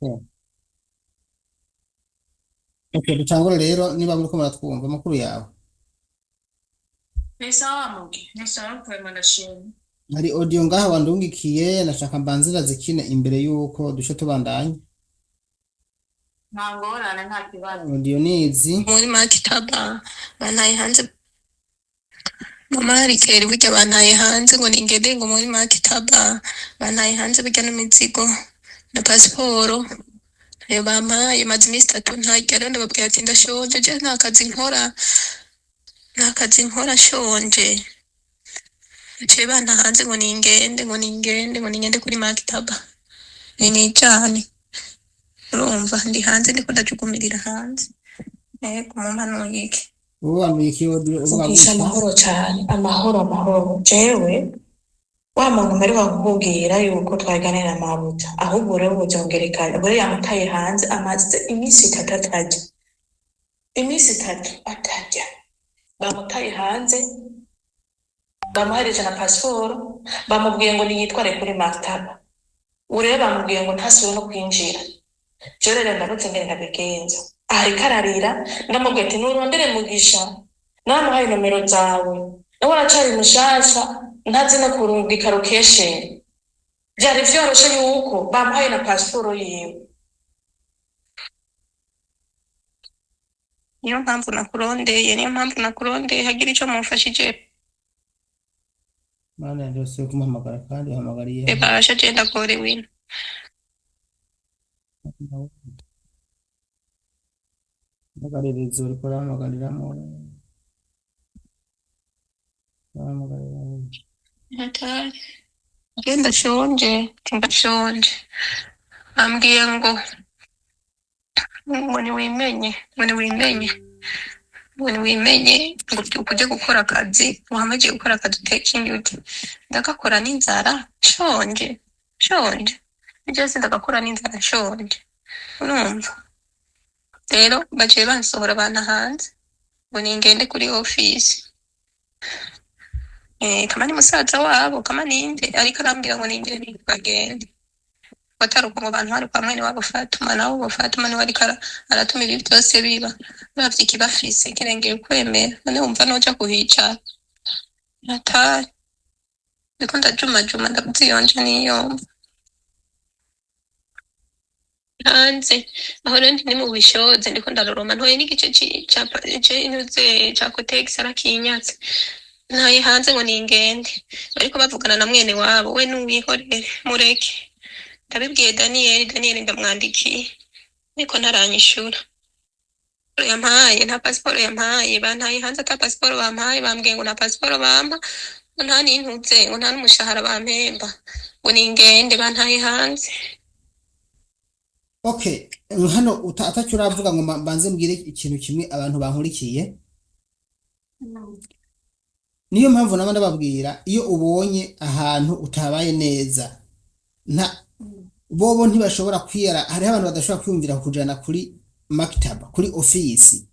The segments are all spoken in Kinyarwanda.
Yeah. Okay, dutangure rero niba muriko muratwumva amakuru yawe. Ni sawa Mugi, ni sawa kwema ndashimye. Hari audio ngaha wandungikiye nashaka mbanzira zikine imbere yuko duce tubandanya. Nta ngorane nta kibazo. Audio nizi. muri maktaba bantaye hanze mama arikeri burya bantaye hanze ngo ningende ngo muri maktaba bantaye hanze burya n'imizigo na pasiporo ayo bampaye maze iminsi itatu ntarya rero ndababwira ati ndashonje je nta kazi nkora nshonje ciye banta hanze ngo ningende kuri maktaba nijane urumva ndi hanze ndiko ndajugumirira hanze kumumpanuro yiki Ubu wambikiye audio uvuga Mugisha amahoro cyane, amahoro. Jewe wa muntu mbere bakubwira yuko twaganira amavuta ahubwo rero bujongerekana bure yamutaye hanze amaze iminsi itatu atarya bamutaye hanze bamuhereje na pasiporo bamubwiye ngo niyitware kuri maktaba urebe bamubwiye ngo ntasubire no kwinjira jewe rero ndarutse ngene ndabigenza ariko ararira ndamubwiye ati nurondere Mugisha namuhaye nomero zawe nawe aracari mushasha ntazi no kurungika location byari vyoroshe yuko bamuhaye na pasiporo yiwe. niyo mpamvu nakurondeye hagira ico mumfashije mana ndose kumuhamagara kandi uhamagariye. basha je ndagorewe ino Magarerezo uriko urahamagariramu. hatari je ndashonje ambwiye ngo niwimenye ngo byuka uje gukora akazi uhamagiye gukora akazi utekingi uti ndagakora n'inzara nshonje byose ndagakora n'inzara nshonje urumva rero baciye bansohora bana hanze ngo ningende kuri ofisi kama ni musaza wabo kama ninde ariko arambwira ngo ningende bagende wataruka ngo bantu hari kwa mwene wabo Fatuma nawe Fatuma niwe ariko aratuma ibi byose biba bavye ikibafise kirengeye kwemera none wumva noja kuhicara natari ndiko ndajuma ndabyiyonje niyomva hanze aho rero ndi mu bishoze ndiko ndaroroma ntoye n'igice ca Cotex arakinyatse ntaye hanze ngo ningende ariko bavugana na mwene wabo we nuwihorere mureke ndabibwiye Daniel ndamwandikiye niko ntaranyishura yampaye nta pasiporo yampaye bantaye hanze ata pasiporo bampaye bambwiye ngo nta pasiporo bampa ngo nta n'intuze ngo nta n'umushahara bampemba ngo ningende bantaye hanze. Okay, hano atacyo uravuga ngo mbanze mbwire ikintu kimwe abantu bankurikiye. Niyo mpamvu naba ndababwira iyo ubonye ahantu utabaye neza bobo ntibashobora kwiyara. Hari abantu badashobora kwiyumvira kujana kuri maktaba kuri ofisi.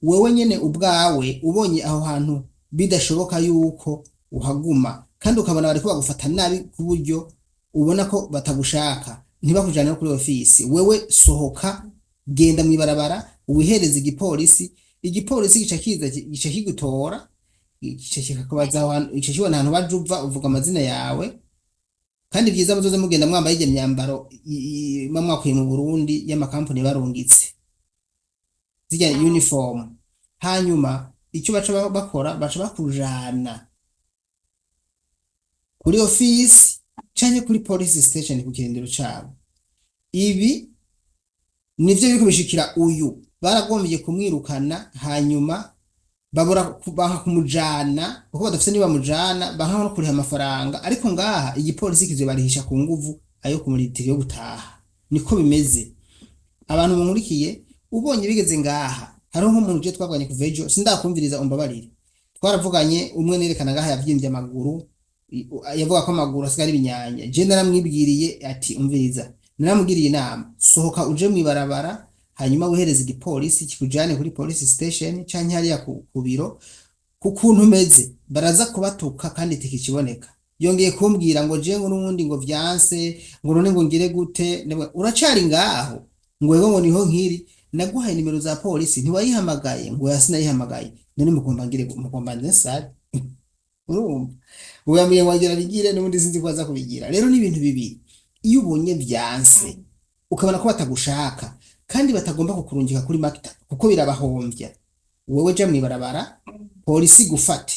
Wewe nyene ubwawe ubonye aho hantu bidashoboka yuko uhaguma kandi ukabona bariko bagufata nabi ku buryo ubona ko batagushaka ntibakujana kuri ofisi, wewe sohoka genda mwibarabara uwihereza igipolisi gica kigutora gica kikakubaza ahantu gica kibona ahantu bajuva uvuga amazina yawe kandi byiza muzoze mugenda mwambaye ije myambaro mwakwiye mu Burundi y'amakampani barungitse zijya uniform. Hanyuma icyo baca bakora baca bakujana kuri ofisi canke kuri police station ku kirindiro cabo. Ibi nivyo biriko bishikira uyu baragombye kumwirukana hanyuma babura kumujana kuko badafite niba mujana banka no kuriha amafaranga ariko ngaha igipolisi kizo barihisha ku nguvu ayo kumuritira yo gutaha. Niko bimeze abantu munkurikiye ubonye bigeze ngaha hariho nk'umuntu je twagwanye kuva ejo sindakumviriza umbabarire twaravuganye umwe nerekana ngaha yavyimbye amaguru yavuga ko amaguru asigara ibinyanya je naramwibwiriye ati umviriza naramugiriye inama sohoka uje mwibarabara hanyuma wihereza igipolisi kikujane kuri police station canke hariya ku biro kukuntu meze baraza kubatuka kandi tikikiboneka yongeye kumbwira ngo je ngo n'ubundi ngo vyanse ngo none ngo ngire gute uracari ngaho ngo yego ngo niho nkiri naguhaye nimero za polisi ntiwayihamagaye ngo yasinayihamagaye none mugomba nsari urumva uyambwiye wagira bigire n'ubundi sinzi ko aza kubigira rero ni ibintu bibiri iyo ubonye vyanse ukabona ko batagushaka kandi batagomba kukurungika kuri makita kuko birabahombya wewe ja mwibarabara polisi gufate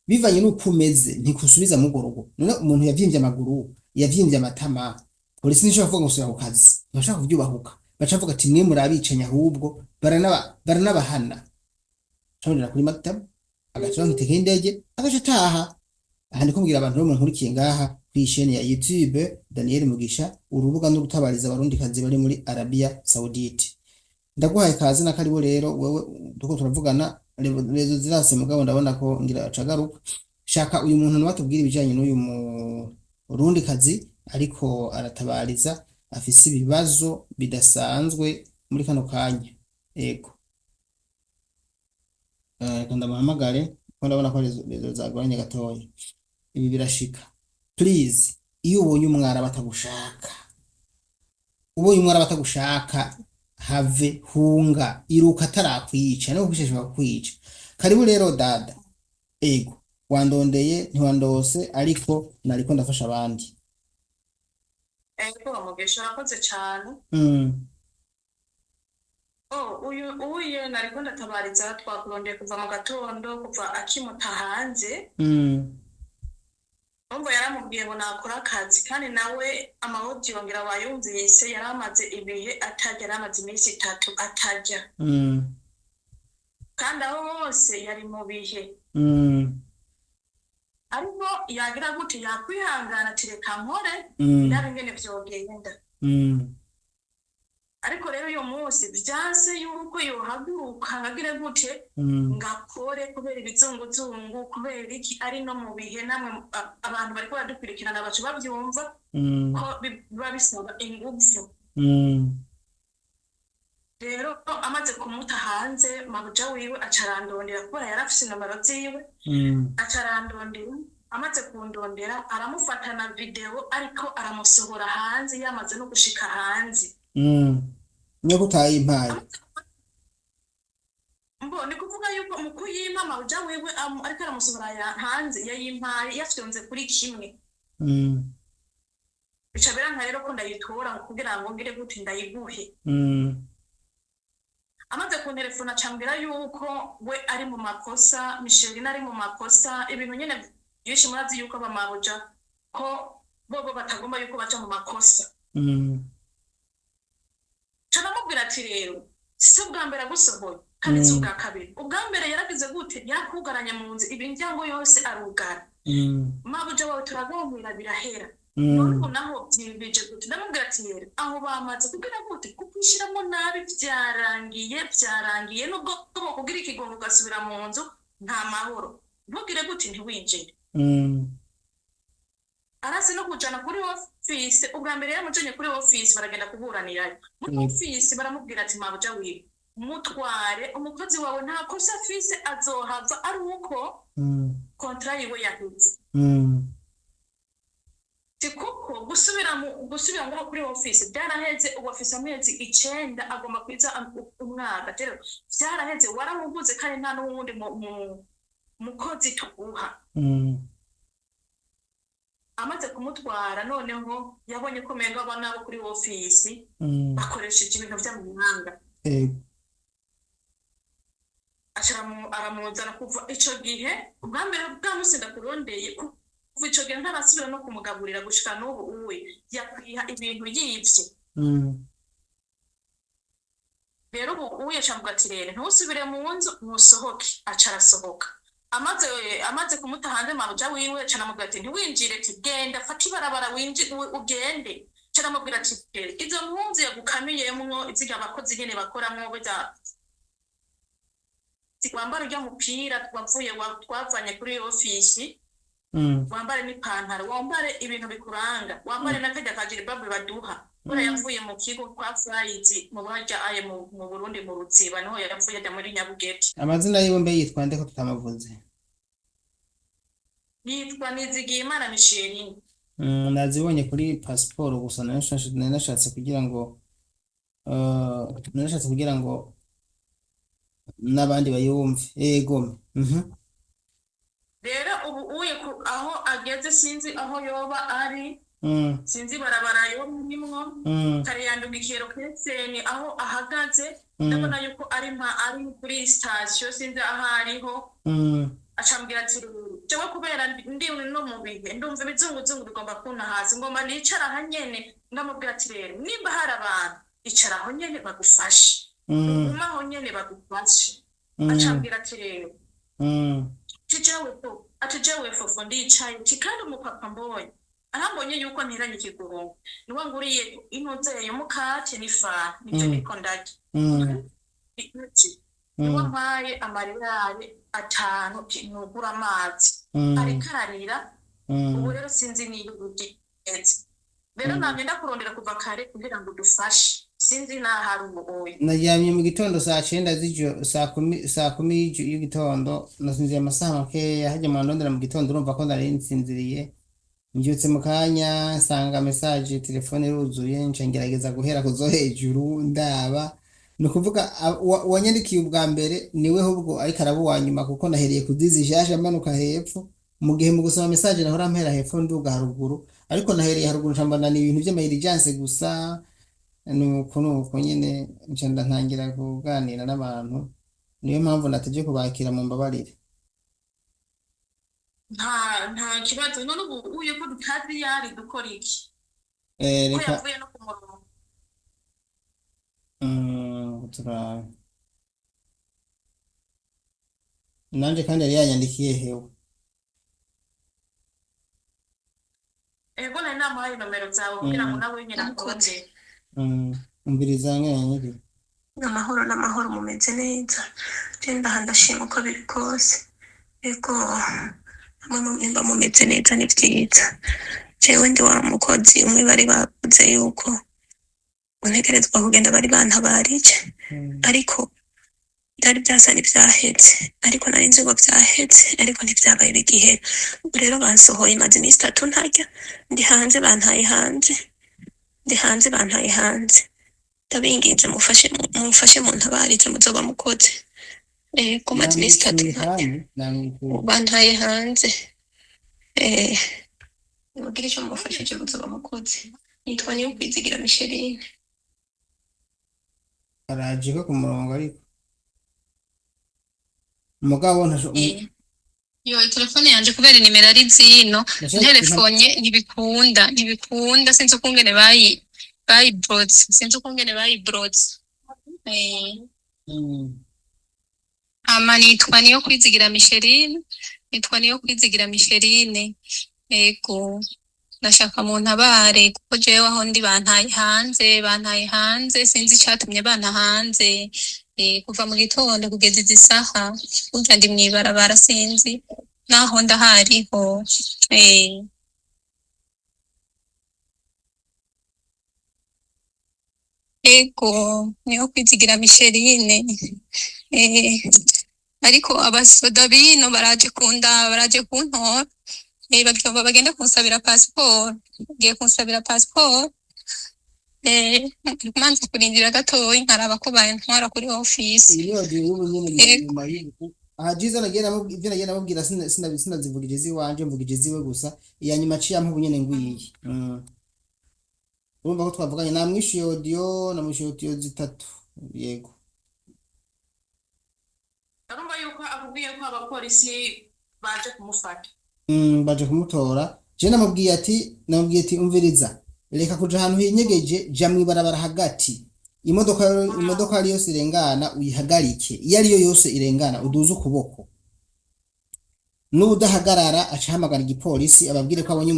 bivanye n'uko umeze ntikusubiza mu gorogo none umuntu yavyimbye amaguru yavyimbye amatama polisi nico bavuga ngo usubira ku kazi bashaka kubyubahuka baca bavuga ati mwe murabicanya ahubwo baranabahana cyangwa kuri makita agaca nkiteke indege agaca taha aha ndiko mbwira abantu bo nkurikiye ngaha kwishene ya YouTube Daniel Mugisha urubuga no gutabariza abarundi kazi bari muri Arabia Saudite ndaguhaye kazi na karibo rero wewe tuko turavugana rezo zirase mugabo ndabona ko ngira acagaruka shaka uyu muntu batubwira ibijanye n'uyu murundi kazi ariko aratabariza afise ibibazo bidasanzwe muri kano kanya ego kanda muhamagare ko ndabona ko rezo zagoranye gatoya ibi birashika please iyo ubonye umwara batagushaka have hunga iruka tarakwica no kwishesha bakwica karibu rero dada ego wandondeye ntiwandose ariko nariko ndafasha abandi ego Mugisha urakoze cyane uyu nariko ndatabariza twakurondeye kuva mu gatondo kuva akimuta hanze umva yaramubwiye ngo nakora akazi kandi nawe amahoti yongera bayumvise yaramaze ibihe atajya yaramaze iminsi 3 atajya kandi aho hose yari mu bihe ariko yagira gute yakwihangana tireka nkore ndabe ngene vyogenda ariko rero uyu munsi byanse yuko yohaguruka ngagire gute ngakore kubera ibizunguzungu kubera iki ari no mu bihe namwe abantu bariko badukurikirana bacu bavyumva ko biba bisaba inguvu rero amaze kumuta hanze mabuja wiwe acarandondera kubera yarafise nomero ziwe acarandondera amaze kundondera aramufatana video ariko aramusohora hanze yamaze no gushika hanze nyoko tayimpaye ni kuvuga yuko mu kuyima mabuja wiwe ariko aramusohora hanze yayimpaye yafyonze kuri kimwe bica biranka rero ko ndayitora kugira ngo ngire gute ndayiguhe amaze ku telefone acambira yuko we ari mu makosa Micheline ari mu makosa ibintu nyene byinshi murazi yuko bamabuja ko bobo batagomba yuko baca mu makosa Chanamubwira ati rero si ubwa mbere gusohoye kandi si ubwa kabiri ubwa mbere yaragize gute yakugaranya mu nzu ibinjyango yose arugara mabuja wawe turagomwira birahera none naho byibije gute ndamubwira ati rero aho bamaze kugira gute kukwishiramo nabi byarangiye nubwo kugira ikigongo gasubira mu nzu nta mahoro ntugire gute ntiwinjire arase no kujana kuri office ubwa mbere yamujanye kuri office baragenda kuburanira muri office baramubwira ati mabuja wiwe mutware umukozi wawe nta kosa afise azohava ari uko kontra yiwe yaheze kuko gusubira ngaho kuri office byaraheze ubu office amezi 9 agomba kwiza umwaka rero byaraheze waramuguze kandi nta n'uwundi mukozi tuguha amaze kumutwara noneho yabonye ko menga abana abo kuri office bakoresheje ibintu by'amahanga aramuzana kuva ico gihe ubwa mbere bwamusinda kurondeye kuva ico gihe ntarasubira no kumugaburira gushika n'ubu uwe yakwiha ibintu yivye rero ubu yashambuga ati rero ntusubire mu nzu ntusohoke acarasohoka amaze kumuta hanze mabuja wiwe caramubwira ati ntiwinjire kigenda fata ibarabara ugende caramubwira ati izo mpunzi yagukamiyemwo iziga abakozi nyene bakoramwo beza wambara ujya mupira twavanye kuri ofisi wambare n'ipantaro wambare ibintu bikuranga wambare n'akajya kajiri babu baduha ura yavuye mu kigo kwa Flight mu baja aye mu Burundi mu Rutsiba niho yavuye ajya muri Nyabugete amazina yiwe mbe yitwa nde ko tutamavuze Nitwa Nizigiyimana Micheline. nazibonye kuri pasiporo gusa nari nashatse kugira ngo nari nashatse kugira ngo n'abandi bayumve yego. Rero ubu uye aho ageze sinzi aho yoba ari, Mm, sinzi barabara yoba nimwo, mm, kare yandumikiye lokeseni aho ahagaze, mm, ndabona yuko ari kuri station sinzi aho ariho, mm, acambwira ati jewe kubera ndi no mu bihe ndumva ibizunguzungu bigomba kuna hasi ngomba nicara aha nyene, ndamubwira ati rero nimba hari abantu icara aho nyene bagufashe, mm, uguma aho nyene bagufashe. mm, Acambwira ati rero mm. ati jewe fofo ndicaye uti kandi umupapa mbonye arambonye yuko ntiranye ikigurongo niwe nguriye intuze y'umukate n'ifana nivyo niko ndarya niwe mpaye amariyari 5 nugura amazi ariko ararira. Ubu rero sinzi niyo ugeze rero nagenda kurondera kuva kare kugira ngo dufashe, sinzi nahari ubuye. Naryamye mu gitondo saa 9 z'ijoro, saa kumi y'igitondo, nasinziriye amasaha makeya, hajya mu ndondera mu gitondo urumva ko nari nsinziriye. Mbyutse mu kanya nsanga message telefone iruzuye, nca ngerageza guhera kuzo hejuru ndaba, ni ukuvuga wanyandikiye ubwa mbere niwe ahubwo ariko araba uwa nyuma, kuko nahereye kudizi jaje amanuka hepfo, mu gihe mu gusoma message nahora mpera hepfo nduga haruguru, ariko nahereye haruguru ncambana ni ibintu by'amayirijanse gusa. nuko nyine nca ntangira kuganira n'abantu, niyo mpamvu nateje kubakira mu mbabarire. Nta kibazo none ubu uye ko dutazi yari dukora iki ko Reka yavuye no ku murongo. turabe nanje kandi yari yanyandikiye hewe. Ego nari namuhaye nomero zawe kugira ngo nawe nyine akubaze. Umviriza nk'ayanyiri n'amahoro mumeze neza, genda ndashima uko biri kose. Ego hamwe mumba mumeze neza ni vyiza. Jewe ndi wa mukozi umwe bari bavuze yuko untegerezwa kugenda bari bantabarije, ariko byari byasa n'ivyaheze, ariko nari nzi ngo vyaheze ariko ntivyabaye bigihe. Ubu rero bansohoye maze iminsi 3 ntarya, ndi hanze bantaye hanze. Ndabinginze mufashe muntabarize muzoba mukoze. Ego maze iminsi 3 ntarya bantaye hanze. Mugire icyo mufashije muzoba mukoze. Nitwa Niyokwizigira Micheline. araje ko ku murongo, ariko umugabo Yo telefone yanje kubera nimero ari zino, telefonye ntibikunda sinzi ukungene bayibrotse. Ama nitwa Niyokwizigira Micheline. Ego nashaka mu ntabare kuko jewe aho ndi bantaye hanze sinzi icatumye banta hanze kuva mu gitondo kugeza izi saha, burya ndi mwibarabara sinzi naho ndahariho. Ego Niyokwizigira Micheline. Ariko abasoda bino baraje kuntora, bagenda kunsabira passport, ngiye kunsabira passport. Manza kurindira gatoyi nkaraba ko bantwara kuri office. iyo y'ubu nyine nyuma y'uko ahajiza ibyo nagiye namubwira sinazivugije ziwanje, mvugije ziwe gusa, iya nyuma ciya mpu nyene ngwiye. Urumva ko twavuganye, namwishuye audio 3. Yego Arumva yuko akubwiye ko abapolisi baje kumufata. baje kumutora. Je namubwiye ati umviriza, reka kuja ahantu hinyegeje, ja mwibarabara hagati, imodoka ari yose irengana uyihagarike, iyo ariyo yose irengana uduze ukuboko, n'udahagarara acahamagara igipolisi ababwire ko abonye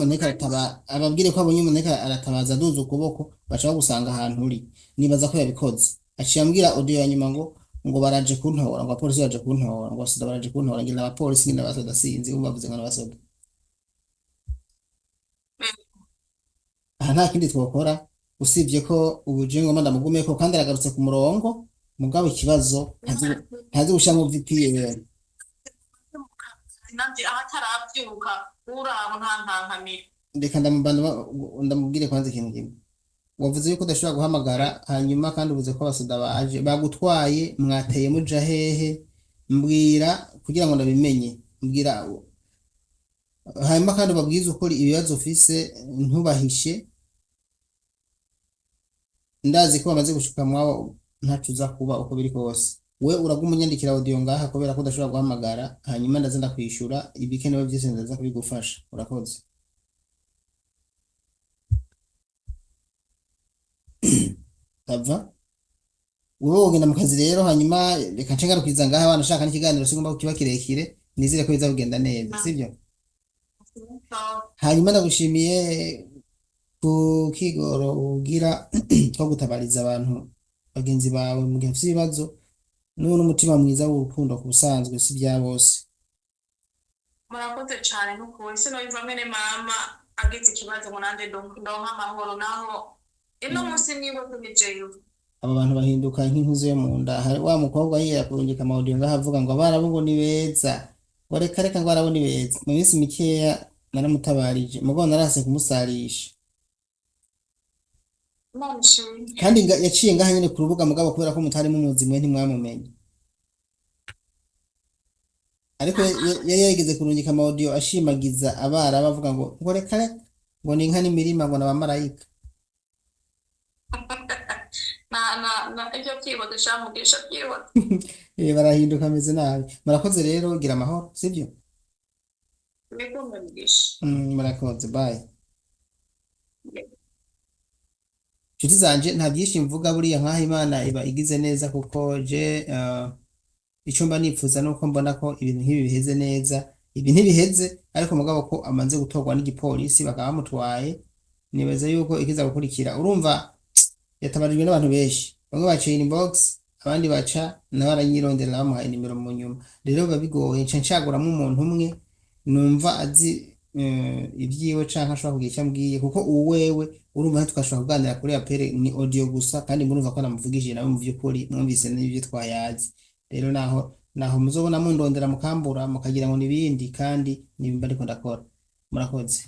umuntu aratabaza aduze ukuboko, baca bagusanga ahantu uri. Nibaza ko yabikoze, aciye ambwira audio ya nyuma ngo baraje kuntora, ngo abapolisi baje kuntora, ngo abasoda baraje kuntora, ngira abapolisi nyine abasoda sinzi bavuze ngo abasoda. Aha nta kindi twokora usibye ko ubuje ngo ndamugume ko kandi aragarutse ku murongo, mugabo ikibazo ntazi gushamo VPN. Nanje ahataravyuka uraho nta nkankamira. reka ndamubwire kwanza ikintu kimwe. Wavuze yuko udashobora guhamagara hanyuma kandi uvuze ko abasoda baje bagutwaye mwateye muja hehe? Mbwira kugira ngo ndabimenye. Mbwira hanyuma kandi ubabwize ukuri ibibazo ufise ntubahishe. Ndazi ko bamaze gushika mwabo ntacu uza kuba uko biri kose. We uragumunyandikira audio ngaha kubera ko udashobora guhamagara hanyuma ndaza ndakwishura ibikenewe byose ndaza kubigufasha. Urakoze. Tava wowe ugenda mu kazi rero hanyuma reka nce ngarukiza ngaha abana shaka n'ikiganiro sigomba kukiba kirekire nizere ko biza kugenda neza sibyo. Hanyuma ndagushimiye ku kigoro ugira ko gutabariza abantu bagenzi bawe mu gihe ufite ibibazo n'umutima mwiza w'urukundo ku busanzwe si bya bose. Murakoze cyane n'ukuri sinoyumva mwene mama agize ikibazo ngo nande ndonka amahoro naho ino munsi niwe kubijeyo. Aba bantu bahinduka nk'inkuzi yo mu nda. Wa mukobwa yiya kurungika amaudio ngaha avuga ngo abarabu ngo ni beza, ngo reka ngo abarabu ni beza. Mu minsi mikeya naramutabarije mugabo narase kumusarisha kandi yaciye ngaha nyene ku rubuga mugabo kubera ko mutari mumuzi mwe ntimwamumenye. Ariko yari yageze kurungika amaudio ashimagiza abara bavuga ngo reka ngo ni inka n'imirima ngo n'abamarayika. na ibyo byibodo Mugisha byibodo. Barahinduka ameze nabi. Murakoze rero gira amahoro sibyo. Mikumwe Mugisha. Murakoze bye. Nshuti zanje nta byinshi mvuga buriya nkaho Imana iba igize neza kuko je icyo mba nipfuza nuko mbona ko ibintu nk'ibi biheze neza. Ibi ntibiheze ariko mugabo ko amanze gutorwa n'igipolisi bakaba bamutwaye nibaza yuko ikiza gukurikira. Urumva yatabarijwe n'abantu benshi, bamwe baciye inbox abandi baca n'abaranyirondera bamuhaye nimero mu nyuma. Rero biba bigoye nca ncaguramo umuntu umwe numva azi ibyiwe canke ashobora kugira icyo ambwiye kuko uwewe urumva twashobora kuganira kuri apere ni audio gusa kandi murumva ko namuvugije nawe mu by'ukuri mwumvise n'ibyo twayazi. Rero naho muzobona mundondera mukambura mukagira ngo nibindi kandi nibimba ariko ndakora. Murakoze.